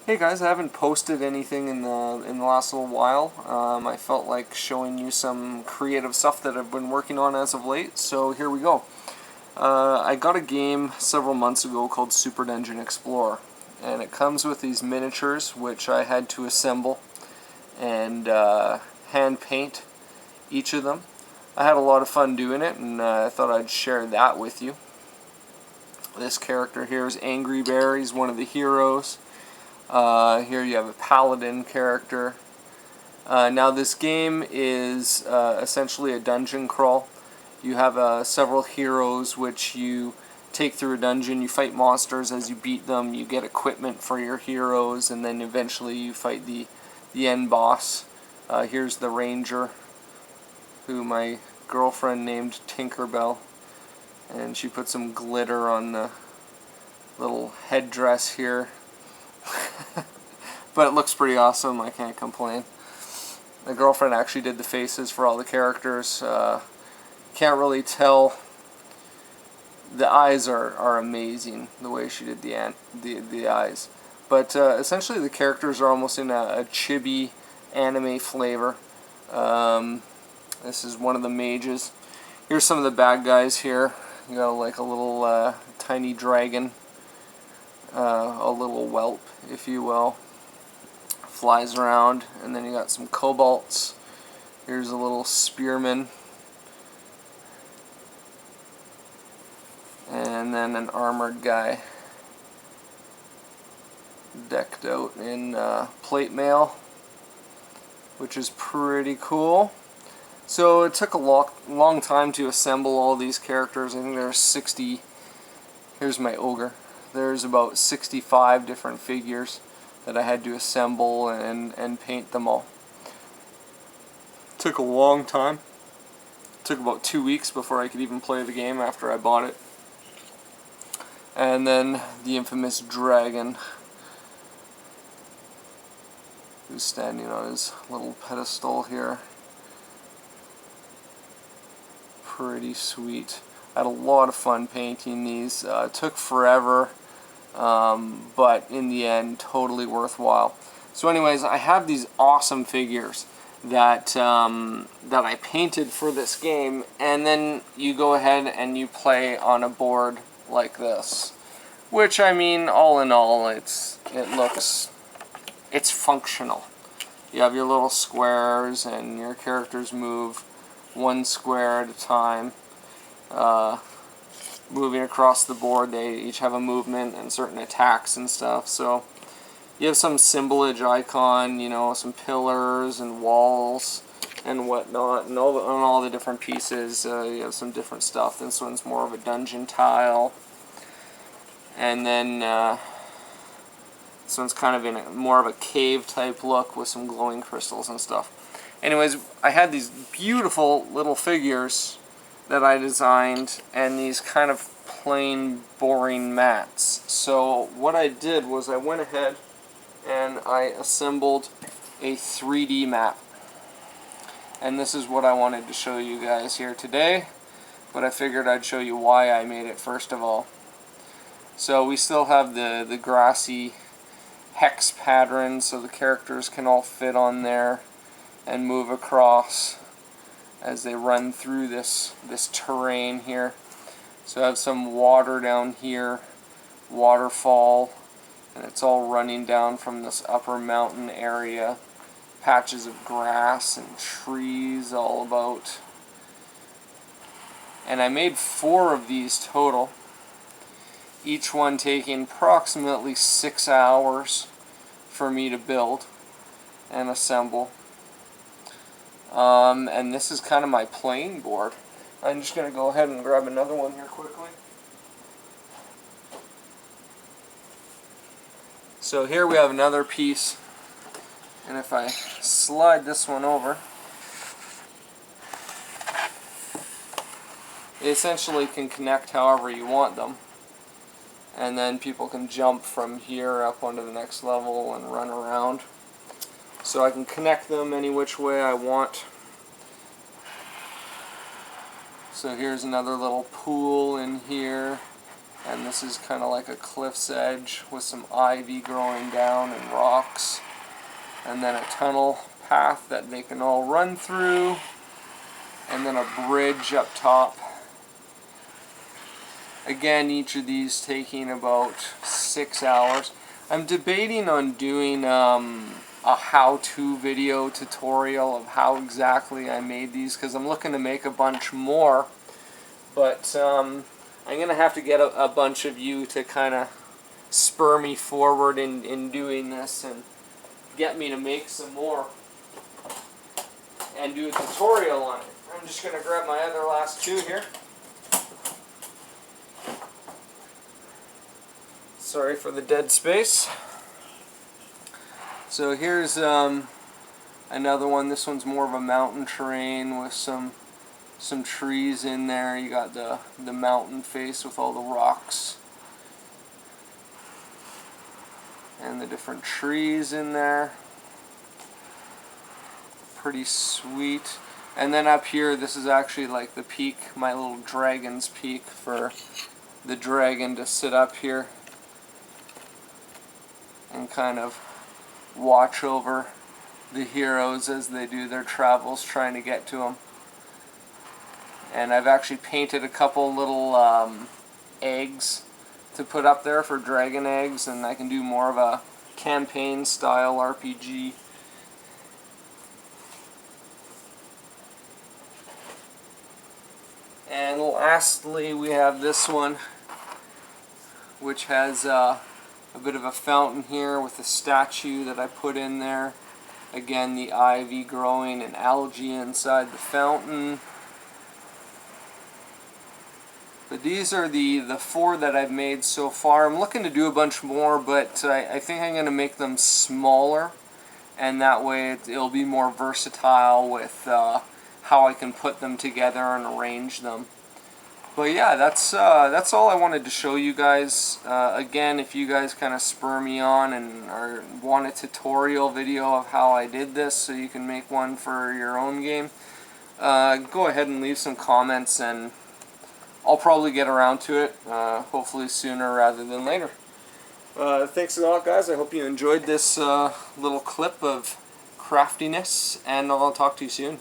Hey guys, I haven't posted anything in the last little while. I felt like showing you some creative stuff that I've been working on as of late, so here we go. I got a game several months ago called Super Dungeon Explorer, and it comes with these miniatures which I had to assemble and hand paint each of them. I had a lot of fun doing it, and I thought I'd share that with you. This character here is Angry Bear. He's one of the heroes. Here you have a paladin character. Now this game is essentially a dungeon crawl. You have several heroes which you take through a dungeon. You fight monsters as you beat them. You get equipment for your heroes, and then eventually you fight the end boss. Here's the ranger, who my girlfriend named Tinkerbell, and she put some glitter on the little headdress here. But it looks pretty awesome, I can't complain. My girlfriend actually did the faces for all the characters. Can't really tell. The eyes are amazing, the way she did the eyes. But essentially the characters are almost in a chibi anime flavor. This is one of the mages. Here's some of the bad guys here. You got like a little tiny dragon. A little whelp, if you will, flies around, and then you got some kobolds. Here's a little spearman, and then an armored guy decked out in plate mail, which is pretty cool. So it took a long time to assemble all these characters. I think there's 60. Here's my ogre. There's about 65 different figures that I had to assemble and paint them all. Took a long time. Took about 2 weeks before I could even play the game after I bought it. And then the infamous dragon, who's standing on his little pedestal here. Pretty sweet. I had a lot of fun painting these. It took forever, but in the end, totally worthwhile. So anyways, I have these awesome figures that I painted for this game, and then you go ahead and you play on a board like this. Which, I mean, all in all, it's functional. You have your little squares, and your characters move one square at a time. Moving across the board, they each have a movement and certain attacks and stuff. So you have some symbolage icon, you know, some pillars and walls and whatnot, and all the different pieces. You have some different stuff. This one's more of a dungeon tile, and then this one's kind of in more of a cave type look with some glowing crystals and stuff. Anyways, I had these beautiful little figures that I designed, and these kind of plain, boring mats. So what I did was I went ahead and I assembled a 3D map. And this is what I wanted to show you guys here today, but I figured I'd show you why I made it first of all. So we still have the grassy hex pattern, so the characters can all fit on there and move across as they run through this terrain here. So I have some water down here, waterfall, and it's all running down from this upper mountain area. Patches of grass and trees all about. And I made 4 of these total, each one taking approximately 6 hours for me to build and assemble. And this is kind of my playing board. I'm just going to go ahead and grab another one here quickly. So here we have another piece, and if I slide this one over, they essentially can connect however you want them, and then people can jump from here up onto the next level and run around. So I can connect them any which way I want. So here's another little pool in here, And this is kind of like a cliff's edge with some ivy growing down and rocks. And then a tunnel path that they can all run through. And then a bridge up top. Again, each of these taking about 6 hours. I'm debating on doing a how-to video tutorial of how exactly I made these, because I'm looking to make a bunch more. But I'm going to have to get a bunch of you to kind of spur me forward in doing this and get me to make some more and do a tutorial on it. I'm just going to grab my other last two here. Sorry for the dead space. So here's another one. This one's more of a mountain terrain with some trees in there. You got the mountain face with all the rocks and the different trees in there. Pretty sweet. And then up here, this is actually like the peak, my little dragon's peak, for the dragon to sit up here and kind of watch over the heroes as they do their travels trying to get to them. And I've actually painted a couple little eggs to put up there for dragon eggs, and I can do more of a campaign style RPG. And lastly, we have this one, which has a bit of a fountain here with a statue that I put in there. Again, the ivy growing and algae inside the fountain. But these are the 4 that I've made so far. I'm looking to do a bunch more, but I think I'm going to make them smaller, and that way it'll be more versatile with how I can put them together and arrange them. But yeah, that's all I wanted to show you guys. Again, if you guys kind of spur me on or want a tutorial video of how I did this so you can make one for your own game, go ahead and leave some comments, and I'll probably get around to it, hopefully sooner rather than later. Thanks a lot, guys. I hope you enjoyed this little clip of craftiness, and I'll talk to you soon.